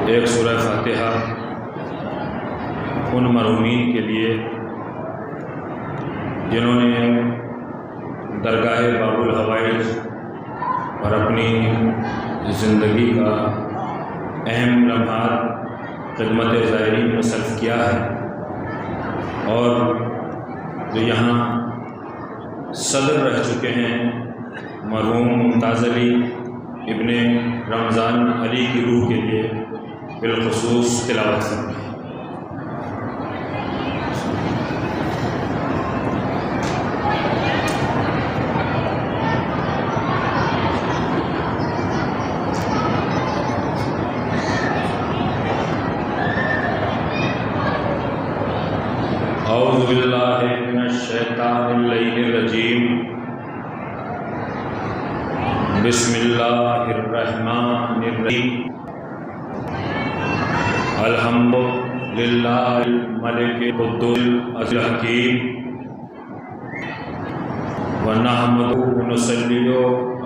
ایک سورہ فاتحہ ان مرحومین کے لیے جنہوں نے درگاہ باب الحوائج اور اپنی زندگی کا اہم لمحات خدمت زائرین میں صرف کیا ہے، اور جو یہاں صدر رہ چکے ہیں مرحوم ممتاز علی ابن رمضان علی کی روح کے لیے بالخصوص تلاوت کرتے ہیں۔ اعوذ باللہ من الشیطان اللعین الرجیم، بسم اللہ الرحمن الرحیم، الحمد للہ الملک القدوس العزیز الحکیم، ونحمدہ ونصلی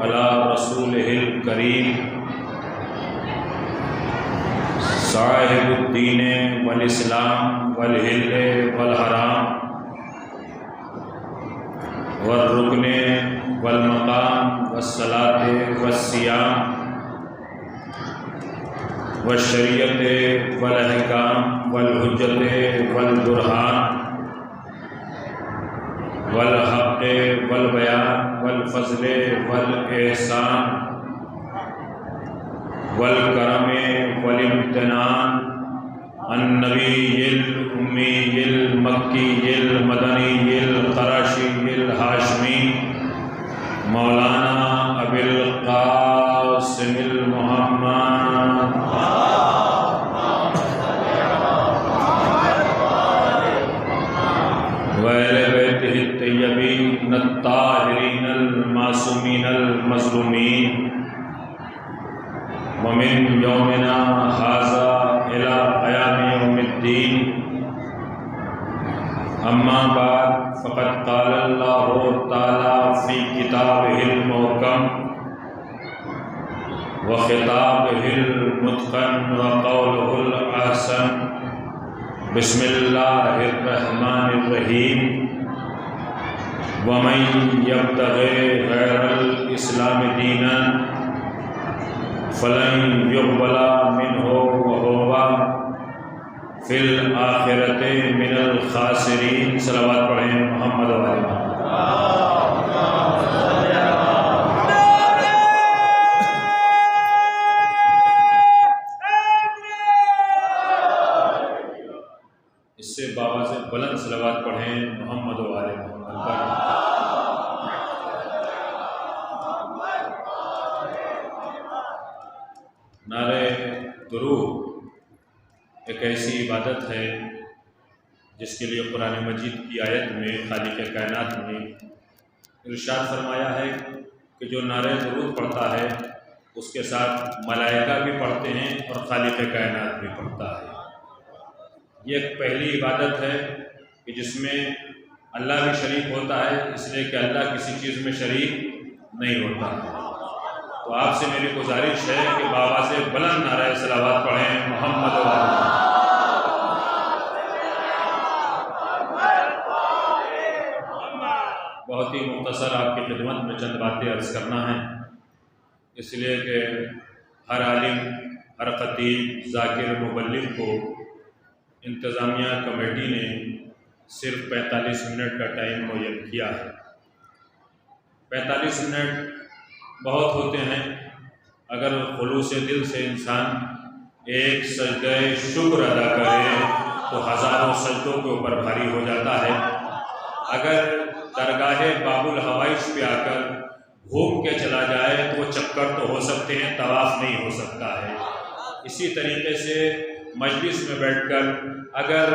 علی رسولہ الکریم، صاحب الدین والاسلام والحل والحرام والرکن والمقام والصلاة والصیام والشریعت والاحکام والحجت والبرہان والحق والبیان والفضل والاحسان والکرم والامتنان، النبی الامی المکی المدنی القرشی الہاشمی، مولانا ابی القاسم المحمد وآل بیتہ الطیبین الطاہرین المعصومین المظلومین، ومن یومنا ھذا الی قیام یوم الدین، اما بعد فقد قال اللہ تعالی فی کتابہ المحکم وخطابہ المتقن وقولہ الاحسن، بسم اللہ الرحمن الرحیم، ومن یبتغی غیر الاسلام دینا فلن يقبل منه وهو في الآخرة من الخاسرين۔ صلوات پڑھیں محمد و آل محمد۔ اس سے بابا سے بلند صلوات پڑھیں محمد و آل محمد۔ نعرہ درود ایک ایسی عبادت ہے جس کے لیے قرآن مجید کی آیت میں خالق کائنات نے ارشاد فرمایا ہے کہ جو نعرہ درود پڑھتا ہے اس کے ساتھ ملائکہ بھی پڑھتے ہیں اور خالق کائنات بھی پڑھتا ہے۔ یہ ایک پہلی عبادت ہے کہ جس میں اللہ بھی شریک ہوتا ہے، اس لیے کہ اللہ کسی چیز میں شریک نہیں ہوتا ہے۔ تو آپ سے میری گزارش ہے کہ بابا سے بلند نعرہ صلوات پڑھیں محمد و آل محمد۔ بہت ہی مختصر آپ کی خدمت میں چند باتیں عرض کرنا ہے، اس لیے کہ ہر عالم، ہر خطیب، ذاکر، مبلغ کو انتظامیہ کمیٹی نے صرف 45 منٹ کا ٹائم معین کیا ہے۔ 45 منٹ بہت ہوتے ہیں، اگر خلوص دل سے انسان ایک سجدہ شکر ادا کرے تو ہزاروں سجدوں کے اوپر بھاری ہو جاتا ہے۔ اگر درگاہ باب الحوائج پہ آ کر گھوم کے چلا جائے تو وہ چکر تو ہو سکتے ہیں، طواف نہیں ہو سکتا ہے۔ اسی طریقے سے مجلس میں بیٹھ کر اگر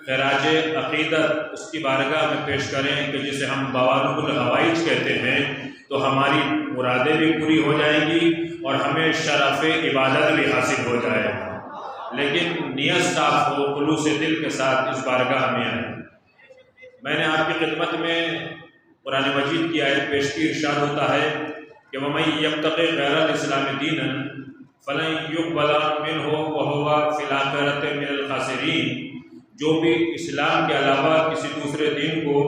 خراج عقیدت اس کی بارگاہ میں پیش کریں کہ جسے ہم بوالب الحوائج کہتے ہیں، تو ہماری مرادیں بھی پوری ہو جائیں گی اور ہمیں شرف عبادت بھی حاصل ہو جائے گا۔ لیکن نیت صاف ہو، خلوص دل کے ساتھ اس بارگاہ میں آئیں۔ میں نے آپ کی خدمت میں قرآن مجید کی آیت پیش کی، ارشاد ہوتا ہے کہ وَمَن يَبْتَغِ غَيْرَ الْإِسْلَامِ دِينًا فلن يقبل منه وهو في الآخرة من الخاسرين، جو بھی اسلام کے علاوہ کسی دوسرے دین کو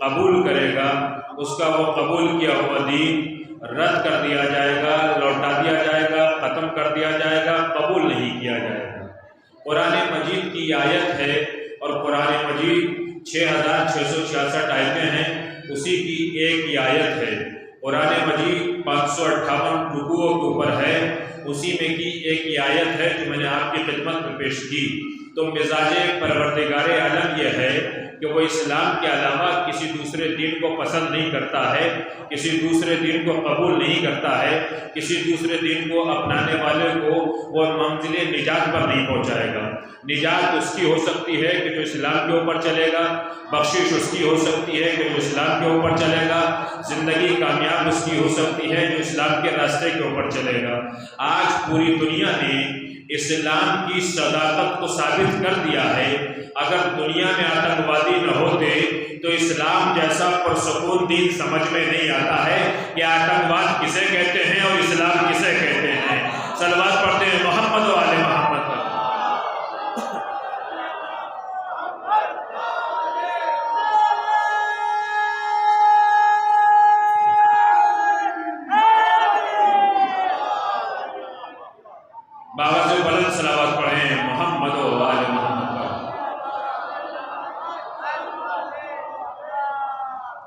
قبول کرے گا اس کا وہ قبول کیا ہوا دین رد کر دیا جائے گا، لوٹا دیا جائے گا، ختم کر دیا جائے گا، قبول نہیں کیا جائے گا۔ قرآن مجید کی آیت ہے اور قرآن مجید 6666 آیتیں ہیں، اسی کی ایک ہی آیت ہے۔ قرآن مجید 558 رکوعوں کے اوپر ہے، اسی میں کی ایک ہی آیت ہے جو میں نے آپ کی خدمت میں پیش کی۔ تو مزاج پروردگار عالم یہ ہے کہ وہ اسلام کے علاوہ کسی دوسرے دین کو پسند نہیں کرتا ہے، کسی دوسرے دین کو قبول نہیں کرتا ہے، کسی دوسرے دین کو اپنانے والے کو وہ منزل نجات پر نہیں پہنچائے گا۔ نجات اس کی ہو سکتی ہے کہ جو اسلام کے اوپر چلے گا، بخشش اس کی ہو سکتی ہے کہ جو اسلام کے اوپر چلے گا، زندگی کامیاب اس کی ہو سکتی ہے جو اسلام کے راستے کے اوپر چلے گا۔ آج پوری دنیا نے اسلام کی صداقت کو ثابت کر دیا ہے۔ اگر دنیا میں آتنکوادی نہ ہوتے تو اسلام جیسا پرسکون دین سمجھ میں نہیں آتا ہے کہ آتنکواد کسے کہتے ہیں اور اسلام کسے کہتے ہیں۔ صلوات پڑھتے ہیں محمد و آل محمد پر۔ بابا سے بلند صلوات پڑھیں محمد و آل محمد پر۔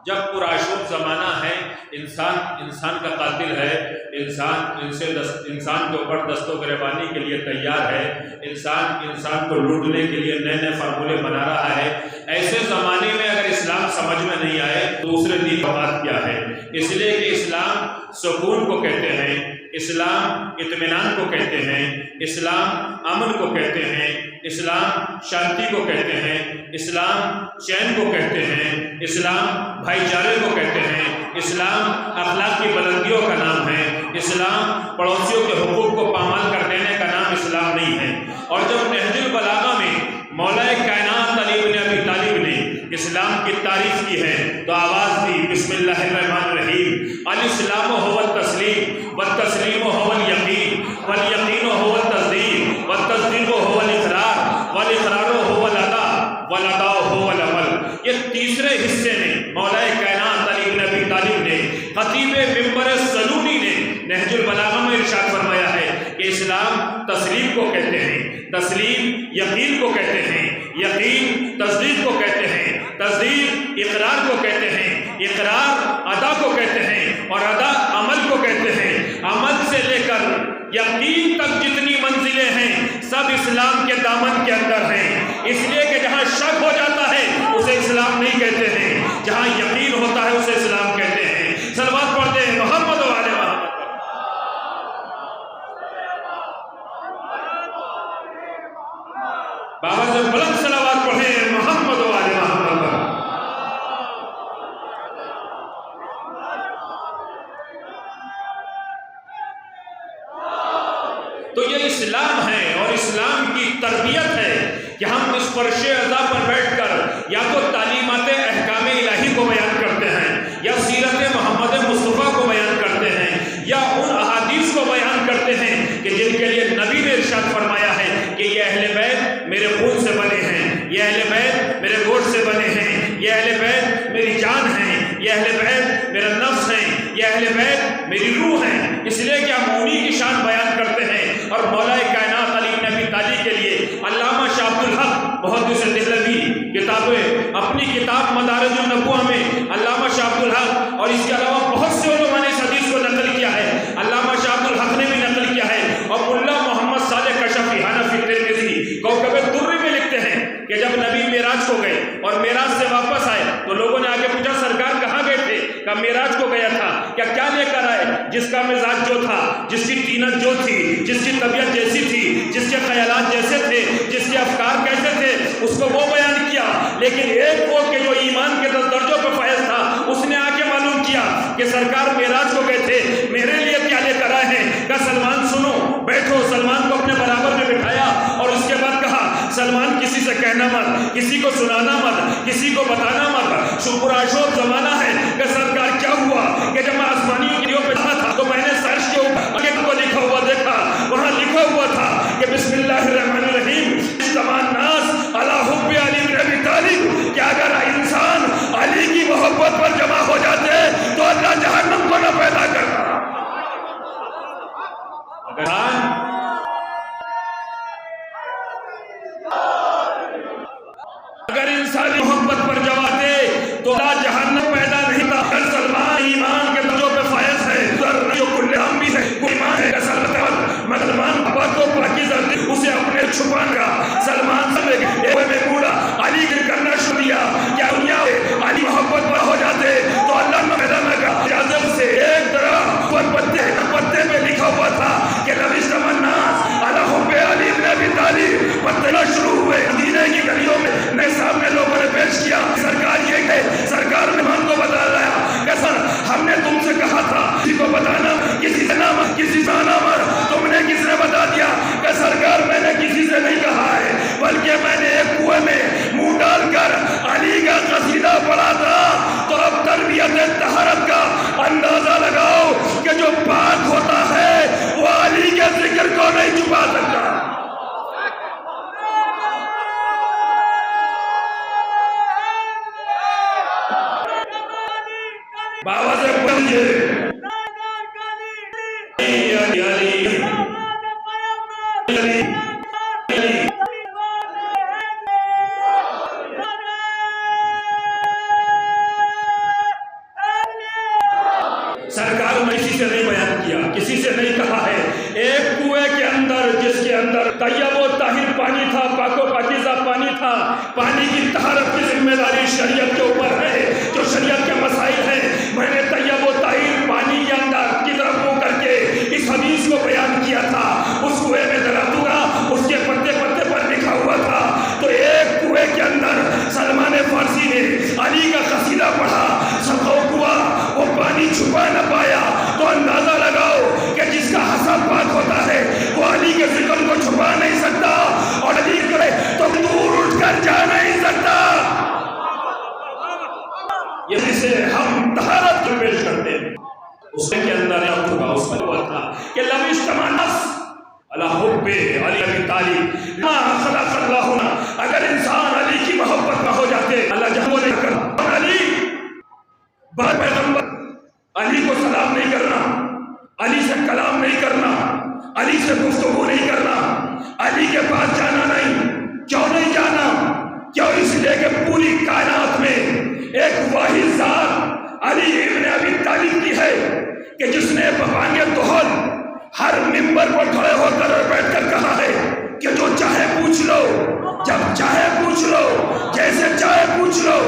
جب پرآشوب زمانہ ہے، انسان کا قاتل ہے، انسان کے اوپر دست و گریبانی کے لیے تیار ہے، انسان کو لوٹنے کے لیے نئے فارمولے بنا رہا ہے، ایسے زمانے میں اگر اسلام سمجھ میں نہیں آئے دوسرے دین کا بات کیا ہے؟ اس لیے کہ اسلام سکون کو کہتے ہیں، اسلام اطمینان کو کہتے ہیں، اسلام امن کو کہتے ہیں، اسلام شانتی کو کہتے ہیں، اسلام چین کو کہتے ہیں، اسلام بھائی چارے کو کہتے ہیں، اسلام اخلاق کی بلندیوں کا نام ہے، اسلام پڑوسیوں کے حقوق کو پامال کر دینے کا نام اسلام نہیں ہے۔ اور جب نہج البلاغہ میں مولا کائنات علی بن ابی طالب نے اسلام کی تعریف کی ہے تو آواز دی بسم اللہ الرحمن الرحیم، الاسلام هو التسلیم والتسلیم هو الیقین والیقین هو التصدیق والتصدیق هو الاقرار والاقرار هو الاداء والاداء هو العمل۔ یہ تیسرے حصے میں مولا کائنات علی بن ابی طالب نے، خطیب منبر سلونی نے نہج البلاغہ میں ارشاد فرمایا ہے کہ اسلام تسلیم کو کہتے ہیں، تسلیم یقین کو کہتے ہیں، یقین تصدیق کو کہتے ہیں، تصدیق اقرار کو کہتے ہیں، اقرار ادا کو کہتے ہیں، اور ادا عمل کو کہتے ہیں۔ عمل سے لے کر یقین تک جتنی منزلیں ہیں سب اسلام کے دامن کے اندر ہیں۔ اس لیے کہ جہاں شک ہو جاتا ہے اسے اسلام نہیں کہتے ہیں، جہاں یقین ہوتا ہے اسے اسلام کہتے ہیں۔ صلوات پڑھتے ہیں محمد و آل محمد۔ بابا سے بلند صلوات پڑھیں محمد و آل محمد پر۔ تو یہ اسلام ہے اور اسلام کی تربیت ہے کہ ہم اس فرش عزا پر بیٹھ کر یا تو تعلیمات احکام الہی کو بیان کرتے ہیں، یا سیرت محمد مصطفیٰ کو بیان کرتے ہیں، یا ان احادیث کو بیان کرتے ہیں کہ جن کے لیے نبی نے ارشاد فرمایا ہے کہ یہ اہل بیت میرے خون سے بنے ہیں، یہ اہل بیت میرے گوشت سے بنے ہیں، یہ اہل بیت میری جان ہیں، یہ اہل بیت میرا نفس ہیں، یہ اہل بیت میری روح ہیں۔ اس لیے کہ ہم انہی کی شان بیان کرتے ہیں۔ اور مولا کائنات علی بن ابی طالب کے لیے علامہ شاہ عبد الحق محدث دہلوی کتابیں، اپنی کتاب مدارج النبوہ میں علامہ شاہ عبد الحق اور اس کے علاوہ بہت سے علماء نے اس حدیث کو نقل کیا ہے، علامہ شاہ عبد الحق نے بھی نقل کیا ہے، اور ملا محمد صالح کشفی حنفی ترمذی کوکب الدر میں لکھتے ہیں کہ جب نبی معراج کو گئے اور معراج سے واپس آئے تو لوگوں نے آگے پوچھا سرکار کہاں گئے تھے؟ کہا معراج کو گیا تھا۔ کیا لے کر آئے؟ جس کا مزاج جو تھا، جس کی طینت جو تھی، جس کی طبیعت جیسی تھی، جس کے خیالات جیسے تھے، جس کے افکار کیسے تھے، اس کو وہ بیان کیا۔ لیکن ایک وہ کہ جو ایمان کے 10 درجوں پر فائز تھا، اس نے آ کے معلوم کیا کہ سرکار معراج کو گئے تھے، میرے لیے کیا لے کر آئے ہیں؟ کہا سلمان سنو، بیٹھو۔ سلمان کو اپنے برابر میں بٹھایا اور اس کے بعد کہا سلمان کسی سے کہنا مت، کسی کو سنانا مت، کسی کو بتانا مت، شکر آشوب زمانہ ہے۔ کہ سرکار کیا ہوا کہ جب میں آسمانی گریوں پہ تھا تو میں نے سرش کے اوپر کو لکھا ہوا دیکھا، وہاں اگر انسانی محبت پر جواتے تو اللہ جہنم پیدا نہیں تھا. اگر سلمان ایمان کے درجوں پہ فائز ہے جو کل ہم بھی ہے وہ ایمان ہے. سلمان پاک و پاکیزہ اسے اپنے چھپان کا سلمان میں بولا علی کے کرنا شروع کیا. کیا دنیا علی محبت پر ہو جاتے تو اللہ نے میدان کا اجازت سے ایک طرح پر پتے پہ لکھا ہوا تھا کہ لویش الناس علی حب علی بن ابی طالب. پتے نہ شروع ہوئے مدینے کی گلیوں میں نئے سامنے لوگوں نے پیش کیا. سرکار یہ کہ سرکار نے ہم کو بتا رہا کہ سر ہم نے تم سے کہا تھا کسی کو بتانا کسی سے نام کسی سے نام تم نے کس نے بتا دیا کہ سرکار میں نے کسی سے نہیں کہا ہے بلکہ میں نے ایک کنویں میں منہ ڈال کر علی کا قصیدہ پڑھا تھا. تو اب تربیت طہارت کا اندازہ لگاؤ کہ جو پاک ہوتا ہے وہ علی کے ذکر کو نہیں چھپا سکتا. بابا سے پوچھئے سرکار میں کسی سے نہیں بیان کیا کسی سے نہیں کہا ہے. ایک کنویں کے اندر جس کے اندر طیب و طاہر پانی تھا پاک و پاکیزہ پانی تھا. پانی کی طہارت کی ذمہ داری شریعت کے اوپر ہے جو شریعت کے مسائل ہیں. میں نے طیب و طاہر پانی کے اندر کی طرف منہ کر کے اس حدیث کو بیان کیا تھا. اس کنویں میں ڈلا دوں گا اس کے پتے پتے پر لکھا ہوا تھا. تو ایک کنویں کے اندر سلمان فارسی نے علی کا قصیدہ پڑھا. سب ہوا وہ پانی چھپا نہ پایا. تو اندازہ لگاؤ کہ جس کا حسب پاک ہوتا ہے وہ علی کے ذکر کو چھپا نہیں سکتا اور علی کرے تو دور اٹھ کر جا نہیں سکتا. یہ سے ہم طہارت کو پیش کرتے ہیں. اس کے اندر یاد ہوگا اس میں ہوا تھا کہ لم اجتمع الناس علی حب علی ابی طالب ما خلق اللہ. اگر انسان علی کی محبت میں ہو جاتے اللہ جہاں نہیں کرنا. علی بار پیغمبر علی کو سلام نہیں کرنا علی سے کلام نہیں کرنا علی سے گفتگو نہیں کرنا علی کے پاس جانا نہیں. کیوں نہیں جانا؟ کیوں؟ اس لیے کہ پوری کائنات میں ایک واحد ذات علی ابن ابی طالب کی ہے کہ جس نے ببانگ طہل ہر منبر پر کھڑے ہو کر اور بیٹھ کر کہا ہے کہ جو چاہے پوچھ لو جب چاہے پوچھ لو جیسے چاہے پوچھ لو.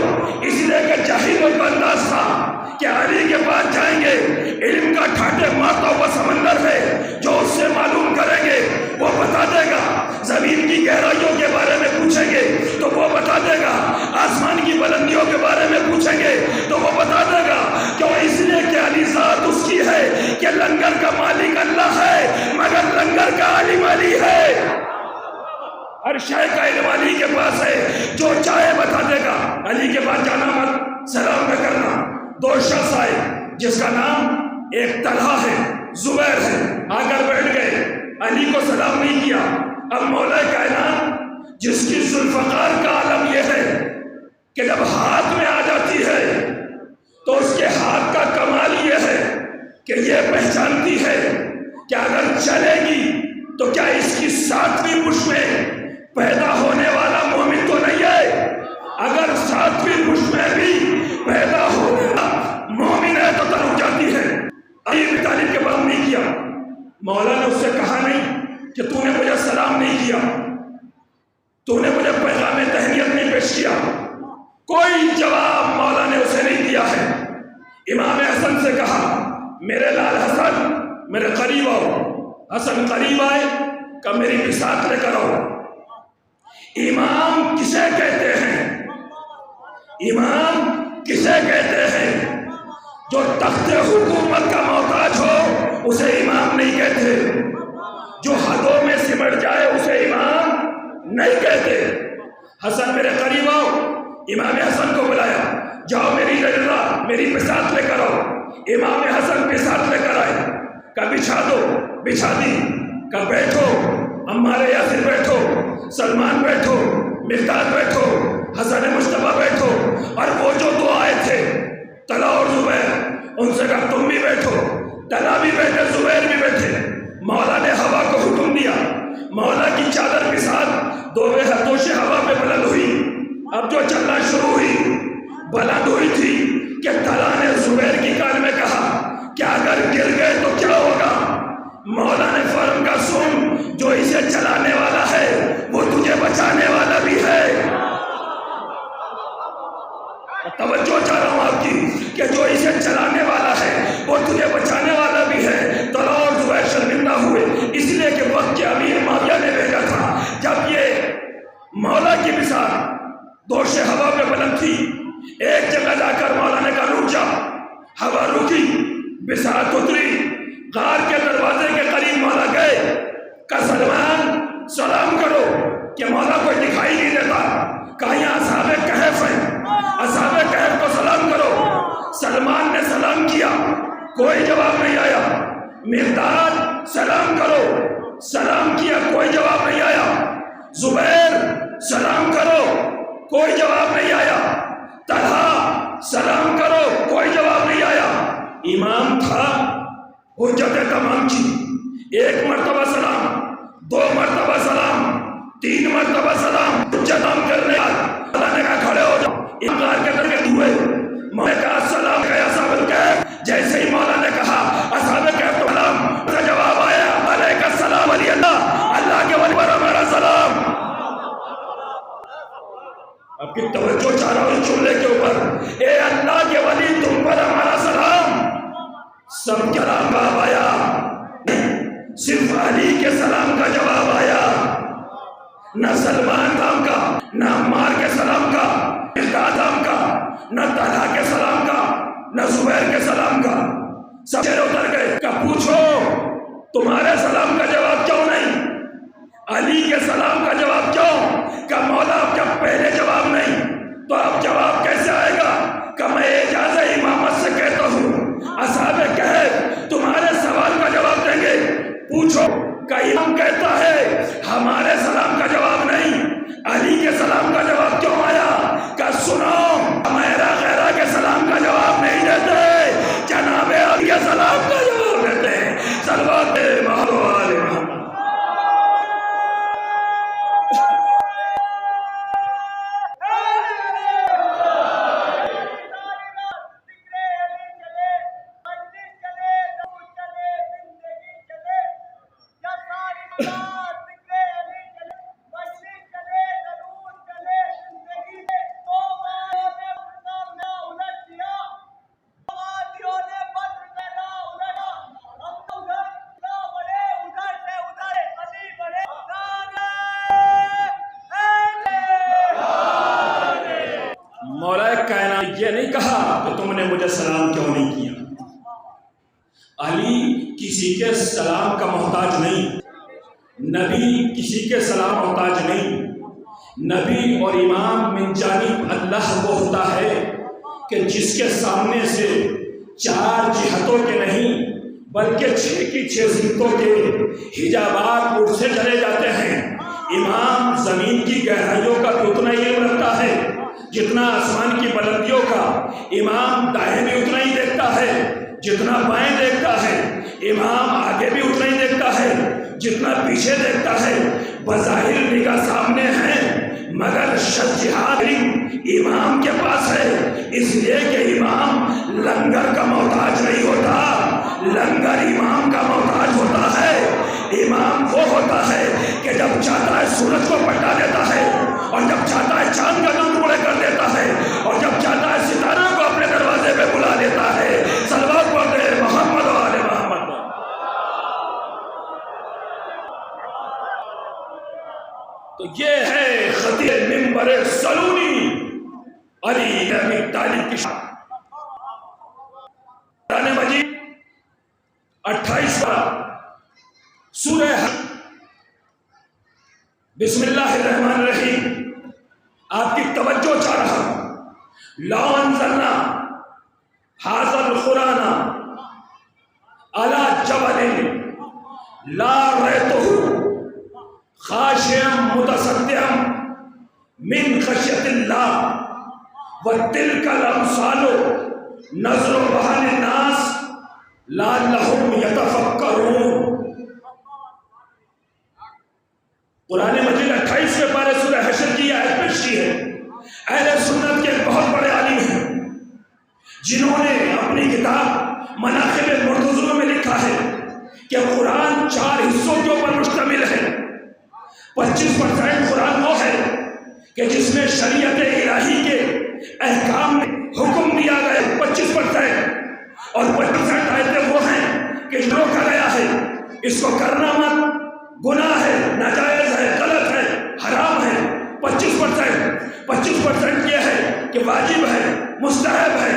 اس لیے کہ جاہلوں کا انداز تھا کہ علی کے پاس جائیں گے علم کا ٹھاٹے مارتا ہوا سمندر ہے جو اس سے معلوم کریں گے وہ بتا دے گا. زمین کی گہرائیوں کے بارے میں پوچھیں گے تو وہ بتا دے گا. آسمان کی بلندیوں کے بارے میں پوچھیں گے تو وہ بتا دے گا. کیوں؟ اس لیے کہ علی ذات اس کی ہے کہ لنگر کا مالک اللہ ہے مگر لنگر کا عالم علی ہے. ہر شے کا علم علی کے پاس ہے جو چاہے بتا دے گا. علی کے پاس جانا مت سلام نہ کرنا. دو شخص آئے جس کا نام ایک طلحہ ہے زبیر ہے. آ کر بیٹھ گئے علی کو سلام نہیں کیا. اب مولا کائنات جس کی ذوالفقار کا عالم یہ ہے کہ جب ہاتھ میں آ جاتی ہے تو اس کے ہاتھ کا کمال یہ ہے کہ یہ پہچانتی ہے کہ اگر چلے گی تو کیا اس کی ساتویں پشت میں پیدا ہونے والا مومن تو نہیں ہے. اگر ساتویں پشت میں بھی پیدا ہونے والا مومن ہے تو رک جاتی ہے. علی ابن طالب کے بعد نہیں کیا. مولا نے اس سے کہا نہیں کہ تو نے مجھے سلام نہیں کیا تو نے مجھے پیغام تہنیت نہیں پیش کیا. کوئی جواب مولا نے اسے نہیں دیا ہے. امام حسن سے کہا میرے لال حسن میرے قریب آؤ. حسن قریب آئے کہ میری بساط لے کر آؤ. امام کسے کہتے ہیں؟ امام کسے کہتے ہیں؟ جو تخت حکومت کا محتاج ہو اسے امام نہیں کہتے. جو حدوں میں سمٹ جائے اسے امام نہیں کہتے. حسن میرے قریب آؤ. امام حسن کو بلایا. جاؤ میری رضا میری بساط لے کر آؤ. امام حسن بساط لے کر آئے. کہ بچھا دو. بچھا دی. کہ بیٹھو عمار یاسر بیٹھو سلمان بیٹھو مقداد بیٹھو حسن مصطفیٰ بیٹھو. اور وہ جو دو آئے تھے طلحہ اور زبیر ان سے کہا تم بھی بیٹھو. طلحہ بھی بیٹھے زبیر بھی بیٹھے. مولا نے مولا کی چادر کے ساتھ دوشے ہوا پہ بلند ہوئی. اب جو چلنا شروع ہوئی بلند ہوئی تھی کہ طلحہ نے زبیر کی کان میں کہا کہ اگر گر گئے تو کیا ہوگا؟ مولا نے فرم کا سن، جو اسے چلانے والا ہے وہ تجھے بچانے والا بھی ہے. توجہ چاہ رہا ہوں آپ کی کہ جو اسے چلانے والا ہے وہ تجھے بچانے والا بھی ہے. طلحہ اور زبیر شرمندہ ہوئے اس لیے کہ وقت کے امیر معاویہ نے بھیجا تھا. جب یہ مولا کی بساط دوش ہوا پہ بلند تھی، ایک جگہ جا کر مولا نے کہا رک جا. ہوا رکی، بساط اتری، غار کے دروازے کے قریب مولا گئے کہ سلمان سلام کرو، کہ مولا کوئی دکھائی نہیں دیتا. کہا یہاں اصحاب کہف ہیں، اصحاب کہف کو سلام کرو. سلمان نے سلام کیا، کوئی جواب نہیں آیا. مرداد سلام کرو، سلام کیا، کوئی جواب نہیں آیا. زبیر سلام کرو، کوئی جواب نہیں آیا. طلحہ سلام کرو، کوئی جواب نہیں آیا. امام تھا، حجت تمام کی. ایک مرتبہ سلام، دو مرتبہ سلام، تین مرتبہ سلام. حجت عام کرنے اللہ نے کہا کھڑے ہو جاؤ. انکار کے در کے ہوئے میں نے کہا السلام کہ اصحاب الکہف. جیسے ہی مولا نے کہا اصحاب الکہف تو سلام کا جواب آیا علیک السلام علی اللہ، اللہ کے ولی پر ہمارا سلام. آپ کی توجہ چاہ رہا ہوں اس جملے کے اوپر، اے اللہ کے ولی تم پر ہمارا سلام. سب کلام جواب آیا، صرف علی کے سلام کا جواب آیا. نہ سلمان نام کا، نہ عمار کے سلام کا، مقداد کا، نہ طلحہ کے سلام کا، نہ زبیر کے سلام کا. سب چہرے اتر گئے کہ پوچھو تمہارے سلام کا جواب کیوں نہیں؟ علی کے سلام کا جواب کیوں؟ کہ مولا اب جب پہلے جواب نہیں تو اب جواب کیسے آئے گا؟ کہ میں اجازہ امامت سے کہتا ہوں اصحاب کہف تمہارے سوال کا جواب دیں گے. پوچھو کہ امام کہتا ہے ہمارے سلام کا جواب نہیں، علی کے سلام کا جواب کیوں آیا؟ کہ سنو میرا غیرہ کے سلام کا جواب نہیں دیتے، جناب علی کے سلام کا جواب دیتے ہیں. صلوات محمد محمد. یہ نہیں کہا کہ تم نے مجھے سلام کیوں نہیں کیا. علی کسی کے سلام کا محتاج نہیں، نبی کسی کے سلام محتاج نہیں. نبی اور امام من جانب اللہ وہ ہوتا ہے کہ جس کے سامنے سے چار جہتوں کے نہیں بلکہ 6 کی 6 سمتوں کے حجابات اٹھ سے چلے جاتے ہیں. امام زمین کی گہرائیوں کا اتنا ہی علم رکھتا ہے جتنا آسمان کی بلندیوں کا. امام دائیں بھی اتنا ہی دیکھتا ہے جتنا بائیں دیکھتا ہے. امام آگے بھی اتنا ہی دیکھتا ہے جتنا پیچھے دیکھتا ہے. بظاہر نگاہ سامنے ہے مگر شجاعت امام کے پاس ہے، اس لیے کہ امام لنگر کا محتاج نہیں ہوتا، لنگر امام کا محتاج ہوتا ہے. امام وہ ہوتا ہے کہ جب چاہتا ہے سورج کو پلٹا دیتا ہے، اور جب چاہتا ہے چاند کا دم ٹکڑے کر دیتا ہے، اور جب چاہتا ہے ستاروں کو اپنے دروازے پہ بلا لیتا ہے. صلوات پڑھتے ہیں محمد و آل محمد. تو یہ ہے خطیب منبر سلونی علی ابی طالب کی شان. قرآن مجید 28 سورہ بسم اللہ الرحمن الرحیم. آپ کی توجہ چاہ رہا ہوں. لا انزلنا ھذا القرآن علی جبل لا رأیتہ خاشعا متصدعا من خشیۃ اللہ وتلک الامثال نضربها للناس لعلهم یتفکرون. قرآن مجید 28ویں پارے سورہ حشر کی آیت پیش کی ہے۔ اہل سنت کے بہت بڑے عالم ہیں جنہوں نے اپنی کتاب مناقب مرتضیٰ میں لکھا ہے کہ قرآن 4 حصوں کے اوپر مشتمل ہے۔ 25% قرآن وہ ہے کہ جس میں شریعت الہی کے احکام میں حکم دیا گیا 25%، اور 25% آیتیں وہ ہیں کہ جو روکا گیا ہے اس کو کرنا مت، گناہ ہے، ناجائز ہے، غلط ہے، حرام ہے۔ 25% یہ ہے کہ واجب ہے، مستحب ہے،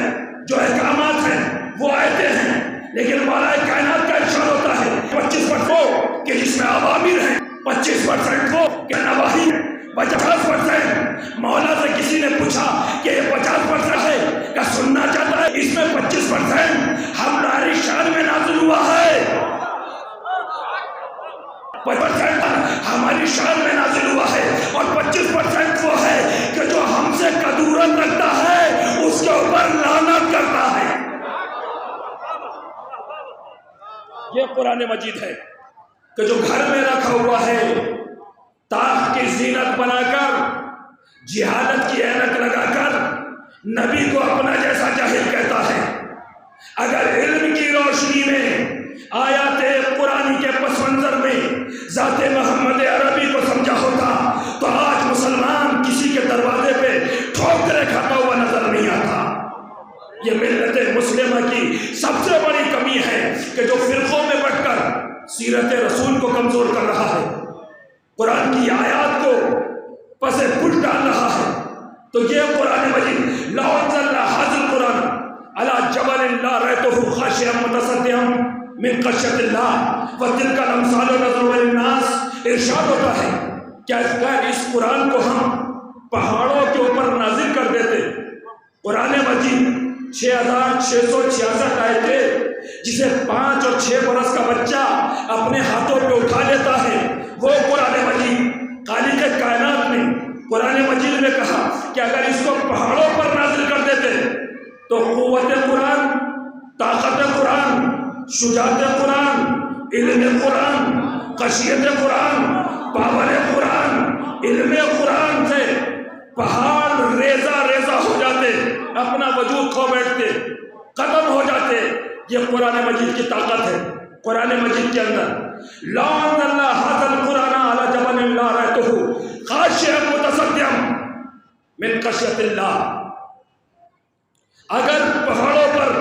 جو احکامات ہیں وہ آیتیں ہیں، لیکن مولا کائنات کا ارشاد ہوتا ہے 25% وہ کہ جس میں اوامر ہیں، 25% وہ کہ نواہی ہیں، 50% مولا سے کسی نے پوچھا کہ یہ 50% ہے کیا سننا چاہتا ہے؟ اس میں 25% ہماری شان میں نازل ہوا ہے، 25% ہماری شان میں نازل ہوا ہے، اور 25% وہ ہے کہ جو ہم سے کدورت رکھتا ہے اس کے اوپر لعنت کرتا ہے۔ یہ قرآن مجید ہے کہ جو گھر میں رکھا ہوا ہے طاق کی زینت بنا کر، جہالت کی اینک لگا کر نبی کو اپنا جیسا جاہل کہتا ہے۔ اگر علم کی روشنی میں آیات قرآن کے پس منظر میں ذات محمد عربی کو سمجھا ہوتا تو آج مسلمان کسی کے دروازے پہ ٹھوکریں کھاتا ہوا نظر نہیں آتا۔ یہ ملت مسلمہ کی سب سے بڑی کمی ہے کہ جو فرقوں میں بٹ کر سیرت رسول کو کمزور کر رہا ہے، قرآن کی آیات کو پس پش ڈال رہا ہے۔ تو یہ قرآن مجید لو انزلنا ھذا القرآن علی جبل لرأیتہ خاشعا متصدعا من خشیۃ اللہ وتلک الامثال نضربها للناس۔ ارشاد ہوتا ہے کہ اگر اس قرآن کو ہم پہاڑوں کے اوپر نازل کر دیتے، قرآن مجید 6666 آیتیں جسے 5 اور 6 برس کا بچہ اپنے ہاتھوں پہ اٹھا لیتا ہے، وہ قرآن مجید خالق کائنات نے قرآن مجید میں کہا کہ اگر اس کو پہاڑوں پر نازل کر دیتے تو قوت قرآن، طاقت قرآن، شجاعت قرآن، علم قرآن، خشیت قرآن، پاور قرآن، علم قرآن سے پہاڑ ریزہ ریزہ ہو جاتے، اپنا وجود کھو بیٹھتے، ختم ہو جاتے۔ یہ قرآن مجید کی طاقت ہے۔ قرآن مجید کے اندر لو انزلنا ھذا القرآن علی جبل لرأیتہ خاشعا متصدعا من خشیۃ اللہ، اگر پہاڑوں پر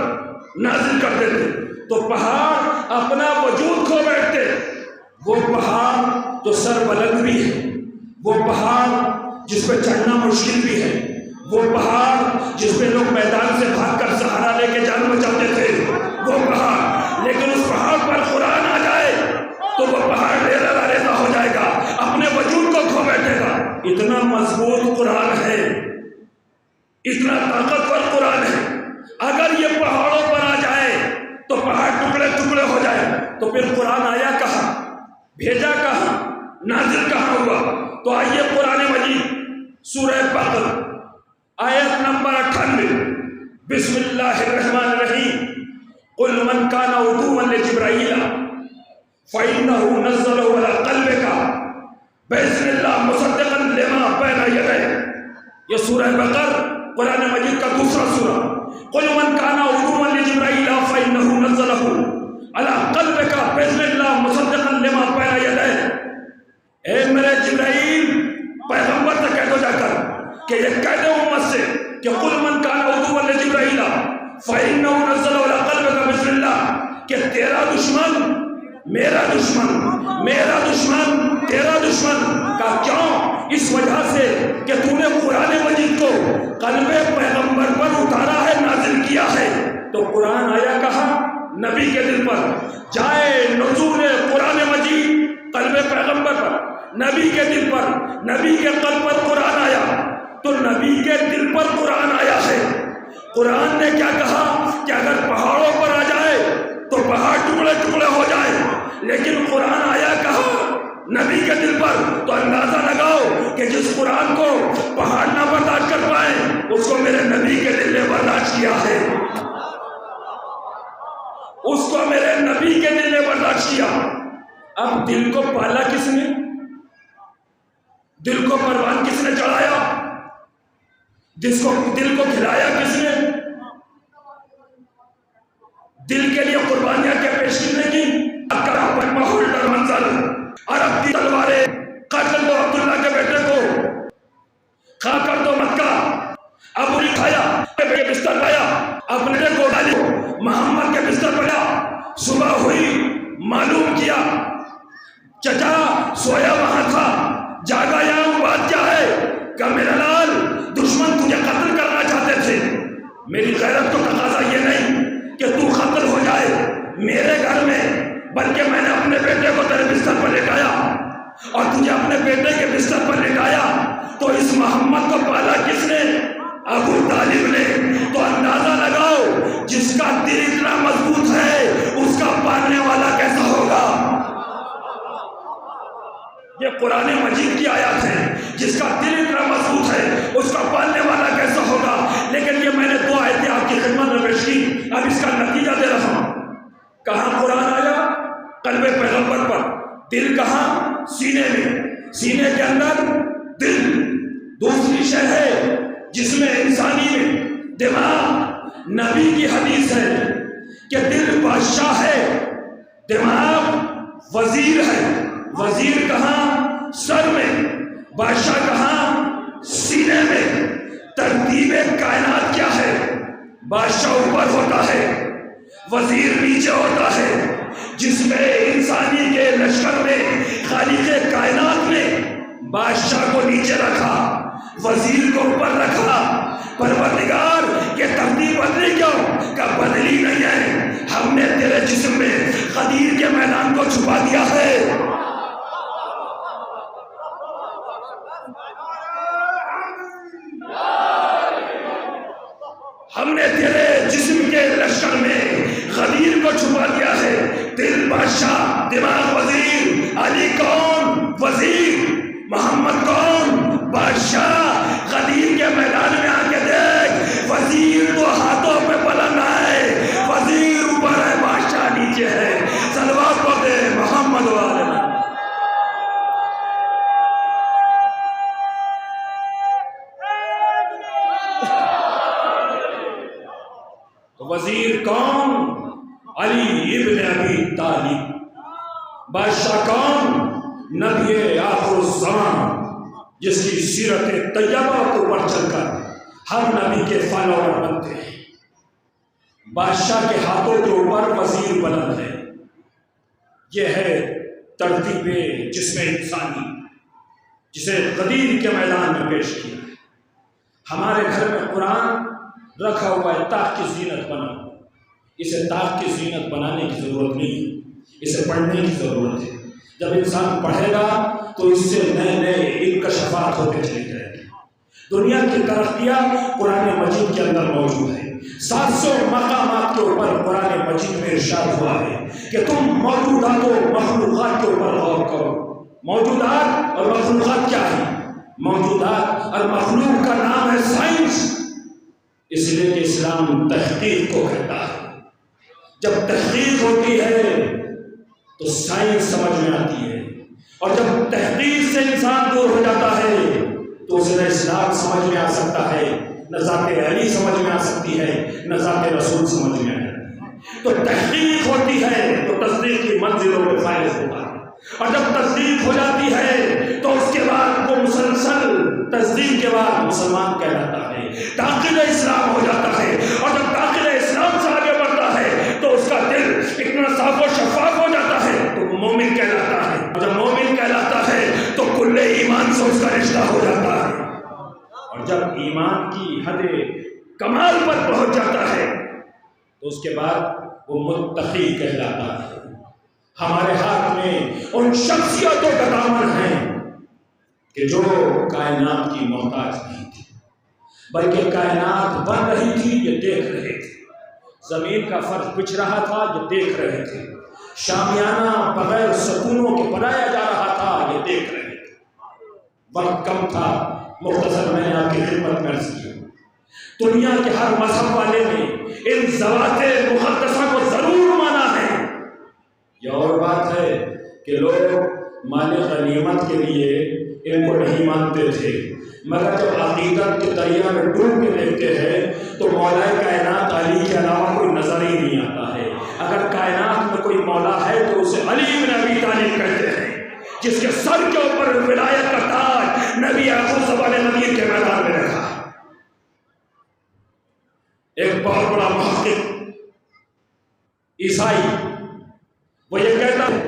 نازل کر دیتے تو پہاڑ اپنا وجود کھو بیٹھتے۔ وہ پہاڑ جو سر بلند بھی ہے، وہ پہاڑ جس پہ چڑھنا مشکل بھی ہے، وہ پہاڑ جس پہ لوگ میدان سے بھاگ کر سہارا لے کے جان بچاتے تھے، وہ پہاڑ، لیکن اس پہاڑ پر قرآن آ جائے تو وہ پہاڑ ریزہ ریزہ ہو جائے گا، اپنے وجود کو کھو بیٹھے گا۔ اتنا مضبوط قرآن ہے، اتنا طاقتور قرآن ہے۔ اگر یہ پہاڑوں پر آ جائے تو پہاڑ ٹکڑے ٹکڑے ہو جائے، تو پھر قرآن آیا کہاں، بھیجا کہاں، نازل کہاں ہوا؟ تو آئیے قرآن مجید سورہ بقرہ آیت نمبر 98، بسم اللہ الرحمن الرحیم، قل من کان عدوا لجبرائیل فإنہ نزلہ علی قلبک بإذن اللہ مصدقا لما بین یدیہ۔ یہ سورہ بقرہ قرآن مجید کا دوسرا سورہ۔ قل من کان عدوا لجبرائیل فإنہ نزلہ علی قلبک بإذن اللہ مصدقا لما بین یدیہ۔ اے میرے جبرائیل، پیغمبر سے کہہ دو جا کر کہ یہ کہہ دو امت سے کہ قل من کان عدوا لجبرائیل فإنہ نزلہ علی قلبک بإذن اللہ، کہ تیرا دشمن میرا دشمن، میرا دشمن تیرا دشمن کا کیوں؟ اس وجہ سے کہ تو نے قرآن مجید کو قلب پیغمبر پر اتارا ہے، نازل کیا ہے۔ تو قرآن آیا کہاں؟ نبی کے دل پر۔ جائے نزول قرآن مجید قلب پیغمبر پر، نبی کے دل پر، نبی کے قلب پر قرآن آیا، تو نبی کے دل پر قرآن آیا ہے۔ قرآن نے کیا کہا کہ اگر پہاڑوں پر آ جائے تو پہاڑ ٹکڑے ٹکڑے ہو جائے، لیکن قرآن آیا کہاں؟ نبی کے دل پر۔ تو اندازہ لگاؤ کہ جس قرآن کو پہاڑ نہ برداشت کر پائے اس کو میرے نبی کے دل نے برداشت کیا ہے، اس کو میرے نبی کے دل نے برداشت کیا۔ اب دل کو پالا کس نے؟ دل کو پروان کس نے چڑھایا؟ دل کو کھلایا کس نے؟ دل کے لیے قربانیاں کیا پیش کی؟ ہولڈر منظر عرب کی تلواریں قتل دو عبداللہ کے بیٹے کو، کھا کر دو مکہ، ابو نے کھایا کے بستر پایا، اپنے کو ڈالی محمد کے بستر پڑا، صبح ہوئی معلوم کیا چچا سویا وہاں تھا، جاگا یہاں، بات کیا ہے؟ کہ میرا لال دشمن تجھے قتل کرنا چاہتے تھے، میری غیرت تو تقاضا یہ نہیں کہ تو قتل ہو جائے میرے گھر میں، بلکہ میں نے اپنے بیٹے کو تیرے بستر پر لٹایا، اور تجھے اپنے بیٹے کے بستر پر لٹایا تو اس محمد کو پالا کس نے؟ ابو طالب نے۔ تو اندازہ لگاؤ جس کا دل اتنا مضبوط ہے اس کا پالنے والا کیسا ہوگا؟ یہ قرآن مجید کی آیات ہے، جس کا دل اتنا مضبوط ہے اس کا پالنے والا کیسا ہوگا۔ لیکن یہ میں نے دو آیتیں آپ کی خدمت میں پیش کی، اب اس کا نتیجہ دے رہا ہوں۔ کہاں قرآن آیا؟ قلب پیغمبر پر۔ دل کہاں؟ سینے میں، سینے کے اندر دل۔ دوسری شے ہے جس میں انسانی میں دماغ۔ نبی کی حدیث ہے کہ دل بادشاہ ہے، دماغ وزیر ہے۔ وزیر کہاں؟ سر میں، بادشاہ کہاں؟ سینے میں۔ ترتیب کائنات کیا ہے؟ بادشاہ اوپر ہوتا ہے، وزیر نیچے ہوتا ہے، جس میں انسانی کے لشکر میں خالق کائنات نے بادشاہ کو نیچے رکھا، وزیر کو اوپر رکھا۔ پروردگار یہ ترتیب بدلی کیوں؟ کہ بدلی نہیں ہے، ہم نے تیرے جسم میں غدیر کے میدان کو چھپا دیا ہے۔ ہم نے تیرے جسم کے لشکر میں غدیر کو چھپا دیا ہے۔ دل بادشاہ، دماغ وزیر۔ علی کون؟ وزیر۔ محمد کون؟ بادشاہ۔ غدیر کے میدان میں آ کے دیکھ، وزیر تو ہاتھوں پہ بلند ہے، وزیر اوپر ہے، بادشاہ نیچے ہے۔ صلوات پڑھ دے محمد والے۔ وزیر کون؟ علی ابن ابی طالب۔ بادشاہ کون؟ نبی آخر الزمان، جس کی سیرت طیبہ کو پڑھ چل کر ہر نبی کے فالوور بنتے ہیں۔ بادشاہ کے ہاتھوں کے اوپر وزیر بلند ہے۔ یہ ہے ترتیب جسم انسانی، جسے غدیر کے میدان میں پیش کیا ہے۔ ہمارے گھر میں قرآن رکھا ہوا ہے، طاق کی زینت بنا۔ اسے طاق کی زینت بنانے کی ضرورت نہیں، اسے پڑھنے کی ضرورت ہے۔ جب انسان پڑھے گا تو اس سے نئے نئے انکشافات ہوتے چلے جائیں گے۔ دنیا کی ترقیاں قرآن مجید کے اندر موجود ہیں۔ 700 مقامات کے اوپر قرآن مجید میں ارشاد ہوا ہے کہ تم موجودات و مخلوقات کے اوپر غور کرو۔ موجودات اور مخلوقات کیا ہے؟ موجودات اور مخلوق کا نام ہے سائنس، اس لیے کہ اسلام تحقیق کو کہتا ہے۔ جب تحقیق ہوتی ہے تو سائنس سمجھ میں آتی ہے، اور جب تحقیق سے انسان دور ہو جاتا ہے تو اسے نہ اسلام سمجھ میں آ سکتا ہے، نہ ذات علی سمجھ میں آ سکتی ہے، نہ ذات رسول سمجھ میں آ جاتی ہے۔ تو تحقیق ہوتی ہے تو تصدیق کی منزلوں پہ فائز ہوتا ہے، اور جب تصدیق ہو جاتی ہے تو اس کے بعد وہ مسلسل تصدیق کے بعد مسلمان کہلاتا ہے، داخل اسلام ہو جاتا ہے، اور جب داخل اسلام سے آگے بڑھتا ہے تو اس کا دل اتنا صاف و شفاف ہو جاتا ہے تو وہ مومن کہلاتا ہے، اور جب مومن کہلاتا ہے تو کل ایمان سے اس کا رشتہ ہو جاتا ہے، اور جب ایمان کی حد کمال پر پہنچ جاتا ہے تو اس کے بعد وہ متقی کہلاتا ہے۔ ہمارے ہاتھ میں ان شخصیتوں کا دامن ہے کہ جو کائنات کی محتاج نہیں تھی، بلکہ کائنات بن رہی تھی، یہ دیکھ رہے تھے۔ زمین کا فرش بچھ رہا تھا، یہ دیکھ رہے تھے۔ شامیانہ بغیر ستونوں کے بنایا جا رہا تھا، یہ دیکھ رہے تھے۔ وقت کم تھا، مختصر میں نے آپ کی خدمت میں عرض کیا۔ دنیا کے ہر مذہب والے نے ان ذوات مقدسہ کو ضرور مانا ہے۔ یہ اور بات ہے کہ لوگ مال غنیمت کے لیے ان کو نہیں مانتے تھے، مگر جب عقیدت کے دریا میں ڈوب کے دیکھتے ہیں تو مولا کائنات علی کے علاوہ کوئی نظر ہی نہیں آتا ہے۔ اگر کائنات میں کوئی مولا ہے تو اسے علی بن ابی طالب کہتے ہیں، جس کے سر کے اوپر ولایت کا تاج نبی آخر زبان نبی کے میدان میں رکھا۔ ایک بہت بڑا محقق عیسائی وہ یہ کہتا ہے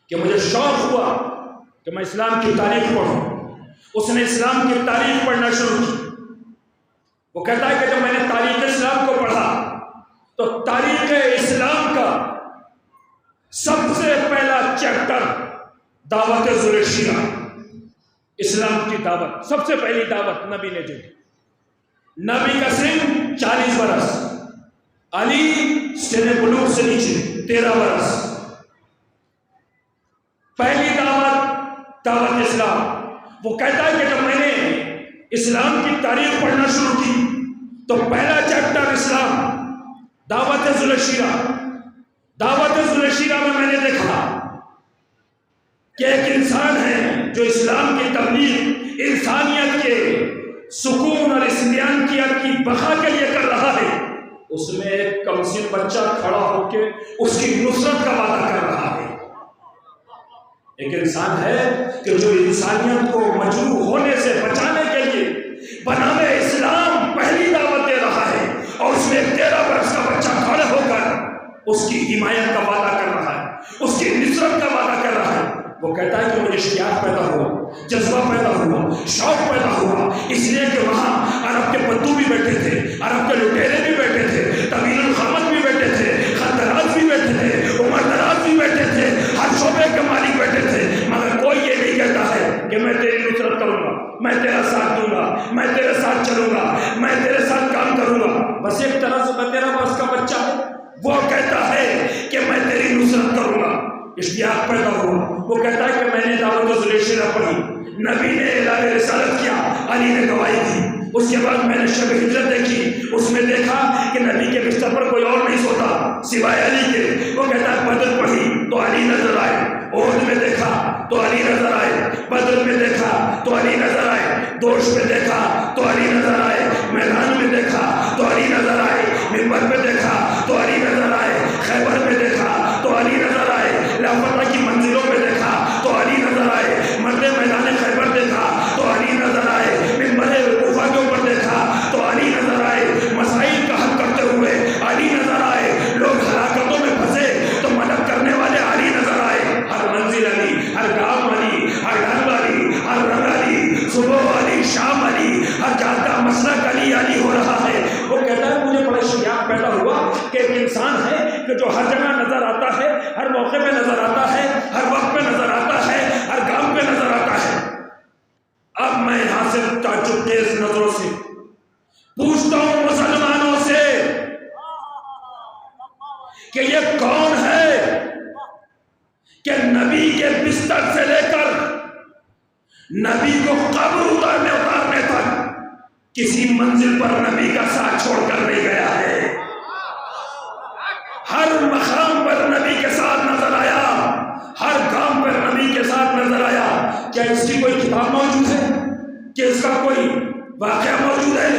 کہ مجھے شوق ہوا کہ میں اسلام کی تاریخ پڑھوں۔ اس نے اسلام کی تاریخ پڑھنا شروع کی۔ وہ کہتا ہے کہ جب میں نے تاریخ اسلام کو پڑھا تو تاریخ اسلام کا سب سے پہلا چیپٹر دعوت ذوالشیرہ، اسلام کی دعوت، سب سے پہلی دعوت نبی نے دی۔ نبی کا سن 40 برس، علی سن بلوغ سے نیچے 13 برس۔ پہلی دعوت اسلام۔ وہ کہتا ہے کہ جب میں نے اسلام کی تاریخ پڑھنا شروع کی تو پہلا چیپٹر اسلام، دعوت ذوالشیرہ۔ دعوت ذوالشیرہ میں نے دیکھا کہ ایک انسان ہے جو اسلام کی تبلیغ انسانیت کے سکون اور انسانیت کی بقا کے لیے کر رہا ہے۔ اس میں ایک کمسن بچہ کھڑا ہو کے اس کی نصرت کا وعدہ کر رہا ہے۔ ایک انسان ہے کہ جو انسانیت کو مجروح ہونے سے بچانے کے لیے بنام اسلام پہلی دعوت دے رہا ہے، اور اس میں 13 برس کا بچہ کھڑے ہو کر اس کی حمایت کا وعدہ کر رہا ہے، اس کی نصرت کا وعدہ کر رہا ہے۔ وہ کہتا ہے کہ مجھے اشتیاق پیدا ہوا، جذبہ پیدا ہوا، شوق پیدا ہوا، اس لیے کہ وہاں عرب کے پتو بھی بیٹھے تھے، عرب کے لٹیرے بھی بیٹھے تھے، طویل القامت بھی بیٹھے تھے، خطرات بھی بیٹھے تھے، عمر دراز بھی بیٹھے تھے، ہر شعبے کے مالک بیٹھے تھے، مگر کوئی یہ نہیں کہتا ہے کہ میں تیری نصرت کروں گا، میں تیرا ساتھ دوں گا، میں تیرے ساتھ چلوں گا، میں تیرے ساتھ کام کروں گا۔ بس ایک طرح سے 13 برس کا بچہ ہے، وہ کہتا ہے کہ میں تیری نصرت کروں گا۔ اشتیاق پیدا ہوا۔ وہ کہتا ہے کہ میں نے دعوت ذوالشیرہ پڑھی، نبی نے اعلان رسالت کیا، علی نے گواہی دی۔ اس کے بعد میں نے شب ہجرت دیکھی، اس میں دیکھا کہ نبی کے بستر پر کوئی اور نہیں سوتا سوائے علی کے۔ وہ کہتا ہے بدر پڑھی تو علی نظر آئے، احد میں دیکھا تو علی نظر آئے، بدر میں دیکھا تو علی نظر آئے، دوش میں دیکھا تو علی نظر آئے، میدان میں دیکھا تو علی نظر آئے، منبر میں دیکھا تو علی نظر آئے، خیبر میں دیکھا تو علی نظر آئے، لاپتہ کی منزلوں میں دیکھا تو علی نظر آئے، مرد میدان خیبر دیکھا تو علی نظر آئے، منبر کوفہ کے اوپر دیکھا تو علی نظر آئے، مسائل کا حل کرتے ہوئے علی نظر آئے، لوگ ہلاکتوں میں پھنسے تو مدد کرنے والے علی نظر آئے۔ ہر منزل علی، ہر گاؤں علی، ہر ڈھنگ علی، ہر رنگ علی، صبح علی، شام علی، ہر جاتا مسلک علی علی ہو رہا ہے۔ وہ کہتا ہے مجھے بڑا اشتیاق پیدا ہوا کہ ایک انسان ہے کہ جو ہر جگہ نظر آتا ہے، ہر موقع پہ نظر آتا ہے، ہر وقت پہ نظر آتا ہے، ہر گام پہ نظر آتا ہے۔ اب میں یہاں سے تعجب تیز نظروں سے پوچھتا ہوں مسلمانوں سے کہ یہ کون ہے کہ نبی کے بستر سے لے کر نبی کو قبر اتارنے تک کسی منزل پر نبی کا ساتھ چھوڑ کر نہیں گیا ہے، ہر مقام پر نبی کے ساتھ نظر آیا، ہر کام پر نبی کے ساتھ نظر آیا۔ کیا اس کی کوئی کتاب موجود ہے؟ کیا اس کا کوئی واقعہ موجود ہے؟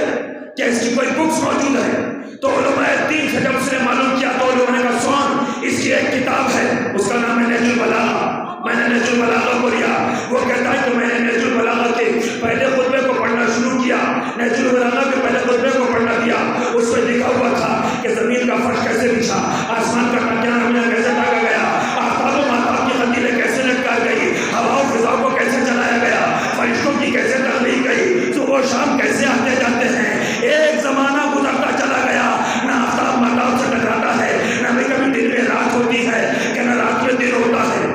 کیا اس کی کوئی بکس موجود ہے؟ تو علماء دین سے جب اس نے معلوم کیا تو علماء نے کہا سون اس کی ایک کتاب ہے، اس کا نام ہے نہج البلاغہ۔ میں نے نہج البلاغہ کو لیا۔ وہ کہتا ہے کہ میں نے نہج البلاغہ کے پہلے خطبے کو پڑھنا شروع کیا، نہج البلاغہ کے پہلے خطبے کو پڑھنا دیا۔ اس میں لکھا ہوا تھا کہ زمین کا فرش کیسے بچھا، آسمان کا ٹاکیا ہمیں کیسے ڈھاکا گیا، آفتاب و ماہتاب کی قندیلیں کیسے لٹکا گئی، ہوا و فضا کو کیسے چلایا گیا، فرشتوں کی کیسے تخلیق گئی، صبح و شام کیسے آتے جاتے ہیں۔ ایک زمانہ گزرتا چلا گیا، نہ آفتاب ماہتاب سے ٹکراتا ہے، نہ کبھی دن میں رات ہوتی ہے کہ نہ رات میں دن ہوتا ہے۔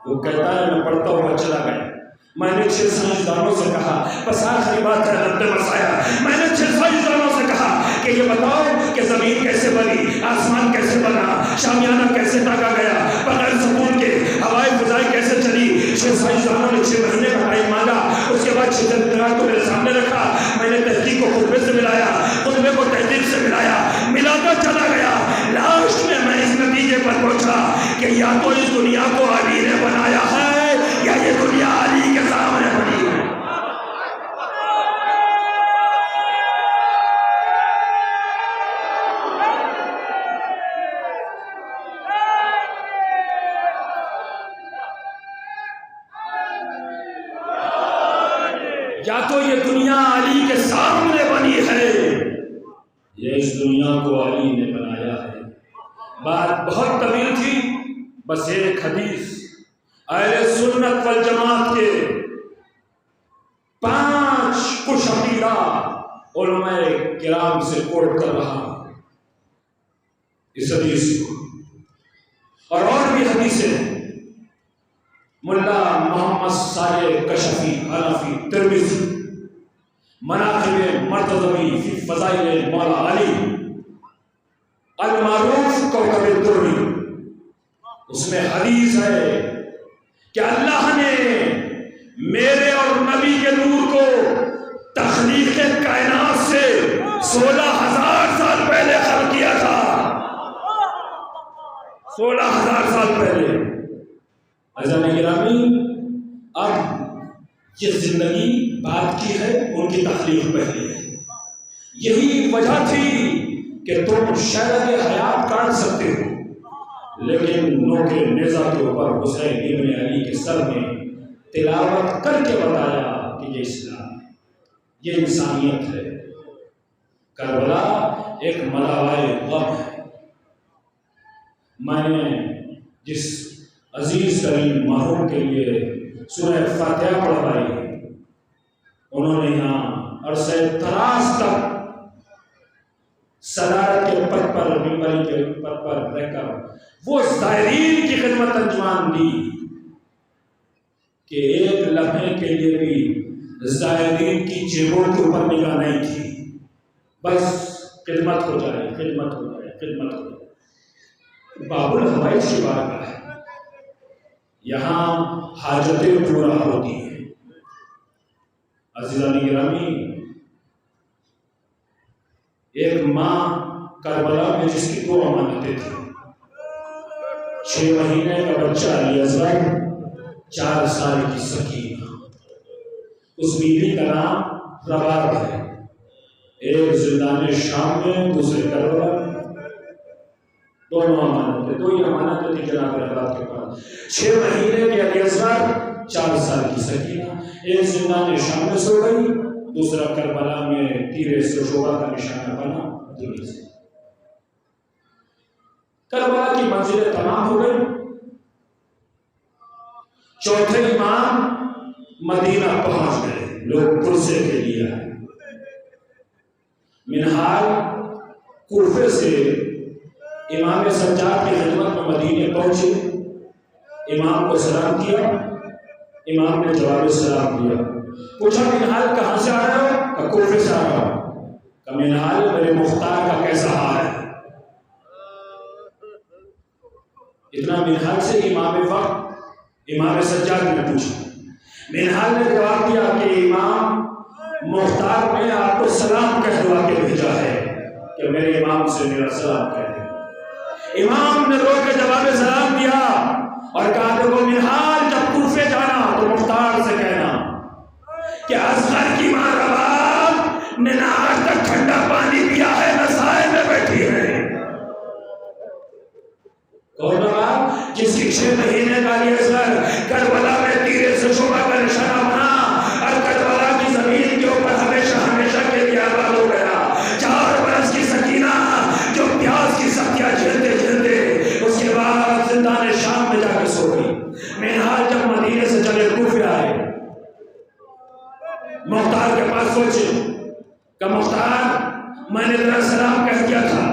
وہ کہتا ہے میں پڑھتا ہوا چلا گیا۔ میں نے 6 سائنسدانوں سے کہا، بس آخری بات ہے رد مسایا، میں نے 6 سائنسدانوں سے کہا کہ یہ بتاؤ کہ زمین کیسے بنی، آسمان کیسے بنا، شامیانہ کیسے ٹاکا گیا، بغیر سکون کے ہوائیں فضائیں کیسے چلی۔ 6 سائنسدانوں نے 6 مہینے کا ٹائم مانگا۔ اس کے بعد 6 دن کو میرے سامنے رکھا، میں نے تحقیق کو خطبے سے ملایا، خطبے کو تحقیق سے ملاتا چلا گیا۔ لاسٹ میں اس نتیجے پر پہنچا کہ یا تو اس دنیا کو علی نے بنایا یا تو یہ دنیا علی کے سامنے بنی ہے یا اس دنیا کو علی نے بنایا ہے۔ بات بہت طویل تھی، بس ایک حدیث اہل سنت والجماعت کے 5 کچھ عقیدہ علماء کرام سے کوٹ کر رہا ہوں اس حدیث کو، اور بھی حدیثیں ملا محمد صالح کشفی حنفی ترمذی مناقب مرتضوی فی فضائل مولا علی المعروف کوکب الدری، اس میں حدیث ہے کہ اللہ نے میرے اور نبی کے نور کو تخلیق کائنات سے 16,000 سال پہلے خلق کیا تھا، 16,000 سال پہلے۔ عزیزان گرامی، اب یہ زندگی بات کی ہے، ان کی تخلیق پہلی ہے۔ یہی وجہ تھی کہ تم شرح حیات کاٹ سکتے ہو، لیکن نوک نیزہ کے اوپر حسین ابن علی کے سر میں تلاوت کر کے بتایا کہ یہ اسلام ہے، یہ انسانیت ہے۔ کربلا ایک ملاوائے غم ہے۔ میں نے جس عزیز ترین محروم کے لیے سورہ فاتحہ پڑھوائی ہے، انہوں نے یہاں عرصہ دراز تک صدارت کے پد پر، ممبری کے پد پر رہ کر وہ زائرین کی خدمت انجام دی کہ ایک لمحے کے لیے بھی زائرین کی جیبوں کے اوپر نگاہ نہیں تھی، بس خدمت ہو جائے، خدمت ہو جائے، خدمت ہو جائے۔ باب الحوائج کی بارگاہ ہے، یہاں حاجتیں پورا ہوتی ہیں۔ عزیزان گرامی، ایک ماں کربلا میں جس کی 2 امانتیں تھیں، 6 مہینے کا بچہ علی اصغر، 4 سال کی سکینہ، اس بیوی کا نام رباب ہے، ایک زندان شام میں، دوسرے کربلا میں، دونوں امانتیں، 2 ہی امانتیں تھی جناب رباب کے پاس، 6 مہینے کے علی اصغر، 4 سال کی سکینہ، ایک زندان شام میں سو گئی، دوسرا کربلا میں تیرے سے شعبہ کا نشانہ بنا دنیا سے۔ کربلا کی منزلیں تمام ہو گئی، چوتھے امام مدینہ پہنچ گئے، لوگ پرسے کے لیے آئے۔ منہال کوفے سے امام سجاد کی خدمت میں مدینے پہنچے، امام کو سلام کیا، امام نے جواب سلام دیا، پوچھا منہال کہاں سے آ رہے ہو؟ کہ کوفے سے آ رہا ہوں۔ کہ منہال میرے مختار کا کیسا حال ہے؟ اتنا منہال سے امام وقت امام سجاد نے پوچھا، منہال نے جواب دیا کہ امام مختار نے آپ کو سلام کہہ دعا کے بھیجا ہے کہ میرے امام سے میرا سلام کہہ دیں۔ امام نے رو کے جواب سلام دیا اور کہا دیکھو منہال، جب کوفے جانا تو مختار سے کہنا کہ اصغر کی ماں رباب نے نہ آج تک ٹھنڈا پانی پیا ہے، نہ سائے میں بیٹھی ہے۔ کون رباب؟ جس کی 6 مہینے کا علی اصغر کربلا میں تیرے سے شعبہ کا نشانہ بنا اور کربلا کی زمین کے اوپر ہمیشہ ہمیشہ کے لیے آباد ہو گیا۔ 4 برس کی سکینہ جو پیاس کی سختیاں جھیلتے جھیلتے اس کے بعد زندان شام میں جا کے سو گئی۔ منہال جب مدینے سے چلے کوفے آئے، مختار کے پاس سوچے کہ مختار، میں نے تیرا سلام کہہ دیا تھا،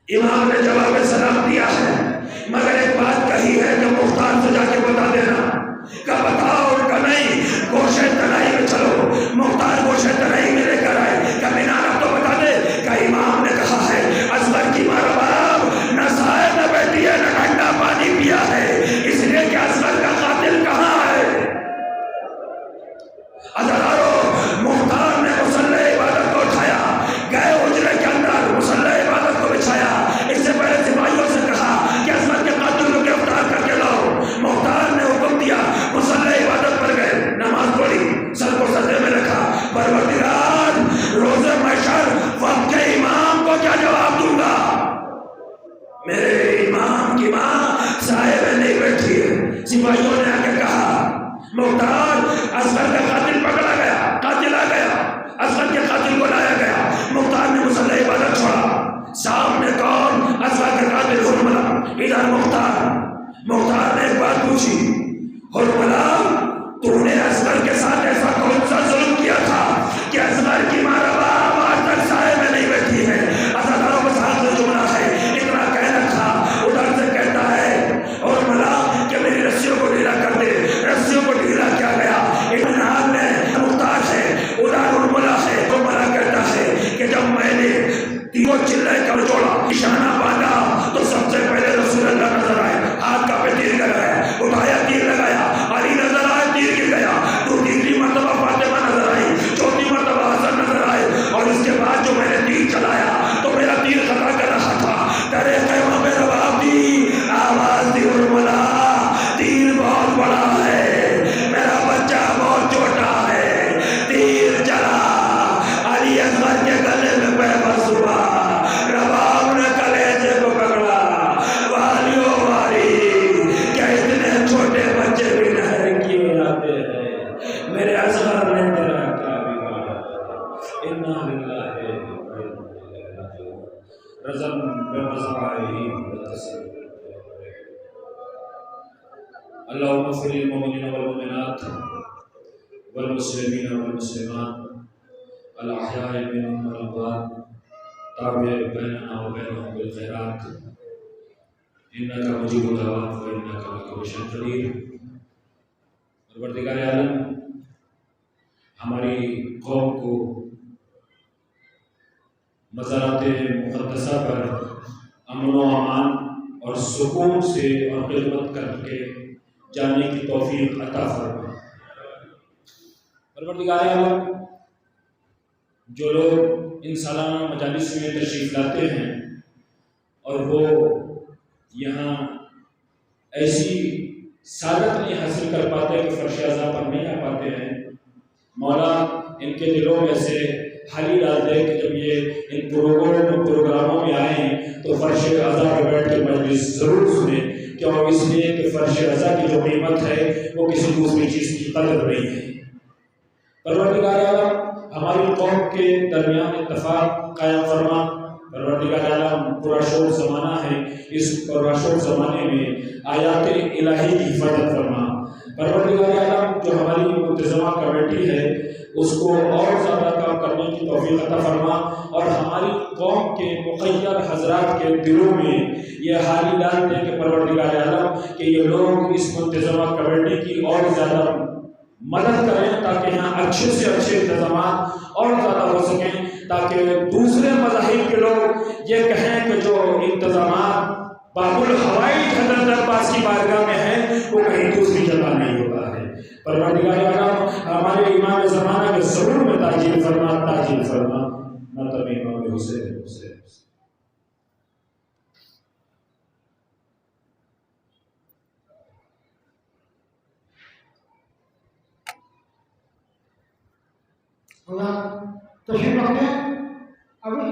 امام نے جواب سلام دیا ہے، مگر ایک بات کہی ہے کہ مختار سے جا کے بتا دینا۔ کہ بتاؤ؟ کہ نہیں، گوشے تنائی میں چلو۔ مختار گوشے تنائی میں لے کر آئے کہ منال اب تو بتا دے کہ امام نے کہا ہے اصغر کی ماں رباب نہ سائے میں بیٹھی ہے، نہ ٹھنڈا پانی پیا ہے، اس لیے کہ اصغر کا قاتل کہاں ہے؟ عزیزانو، مختار نے مصلی عبادت کو اٹھایا، گئے حجرے کے اندر مصلی عبادت کو بچھایا، اس سے پہلے سپاہیوں سے کہا کہ اصغر کے قاتل کو گرفتار کر کے لاؤ۔ مختار نے حکم دیا، مصلی عبادت پر گئے، نماز پڑھی، سر کو سجدے میں رکھا، پروردگار روز محشر وقت کے امام کو کیا جواب دوں گا؟ میرے امام کی ماں سائے میں نہیں بیٹھی ہے۔ سپاہیوں نے آ کے کہا مختار اصغر کا قاتل پکڑا گیا، قاتل آ گیا، اصغر کے قاتل کو لایا گیا، مختار نے مصلی عبادت چھوڑا، سامنے کون؟ اصغر کا قاتل حرملہ، ادھر مختار نے ایک بات پوچھی، حرملہ تو نے اصغر کے ساتھ ایسا کون سا ظلم کیا تھا کہ اصغر کی ماں رباب آج تک سائے میں نہیں بیٹھی ہے؟ ازاداروں کے ساتھ جو جملہ ہے اتنا کہنا تھا، ادھر سے کہتا ہے حرملہ کہ میری رسیوں کو ڈھیلا کر دے، رسیوں کو ڈھیلا کیا گیا، ابن میں مختار ہے، ادھر حرملہ ہے، حرملہ کہتا ہے کہ جب میں نے تینوں چلے کر جوڑا، نشانہ باندھا تو سب سے پہلے رسول اللہ نظر آئے، ہاتھ کا پہ تیر کر گئے، اٹھایا تیر لگایا، علی نظر آئے، تیر گر گیا، تو تیسری مرتبہ فاطمہ نظر آئی، چوتھی مرتبہ حسن نظر آئے، اور اس کے بعد جو میں نے تیر چلایا تو میرا تیر خطا کر رہا تھا، تیرے خیمہ میں رباب دی، آواز دی حرملہ، تیر بہت بڑا ہے، میرا بچہ بہت چھوٹا ہے، تیر چلا، علی اصغر کے گلے میں پہ بس ہوا، رباب نے کلیجے کو پکڑا، والیوں والی، کیا اتنے چھوٹے بچے بھی نہر کیے جاتے ہیں؟ میرے اصغر نے تیرا کیا بگاڑا؟ انا للہ رزم بمزرعی اللہم اغفر للمؤمنین والمؤمنات والمسلمین والمسلمات الاحیاء منهم والاموات تابع بیننا وبینهم بالخیرات انک مجیب الدعوات وانک بكل شیء قدیر۔ پروردگار عالم ہماری قوم کو مزارات مقدسہ پر امن و امان اور سکون سے اور خدمت کر کے جانے کی توفیق عطا فرما۔ پروردگار عالم جو لوگ ان سالانہ مجالس میں تشریف لاتے ہیں اور وہ یہاں ایسی سعادت نہیں حاصل کر پاتے کہ فرش اعضاء پر نہیں آ پاتے ہیں، مولا ان کے دلوں میں سے حالی ڈال دے کہ جب یہ ان پروگراموں میں آئیں تو فرش اعضاء پر بیٹھ کے مجلس ضرور سنیں، کیوں؟ اس لیے کہ فرش اعضاء کی جو قیمت ہے وہ کسی دوسری چیز کی قدر نہیں ہے۔ پروردگار عالم ہماری قوم کے درمیان اتفاق قائم فرما۔ پروردگار عالم پراشور زمانہ ہے، اس پراشور زمانے میں آیات الہی کی حفاظت فرما۔ پروردگار عالم جو ہماری منتظمہ کمیٹی ہے اس کو اور زیادہ کام کرنے کی توفیق عطا فرما، اور ہماری قوم کے مقید حضرات کے دلوں میں یہ حالی ڈال دے کہ پروردگار عالم کہ یہ لوگ اس منتظمہ کمیٹی کی اور زیادہ مدد کریں تاکہ یہاں اچھے سے اچھے انتظامات اور زیادہ ہو سکیں، تاکہ دوسرے مذاہب کے لوگ یہ کہیں کہ جو انتظامات باب الحوائی حضرت عباس کی بارگاہ میں ہیں وہ کہیں دوسری جگہ نہیں ہوتا ہے۔ پروردگار عالم ہمارے امام زمانہ کے ضرور میں تاجیل فرما مطلب امام حسین تشریف رکھیں۔ ابھی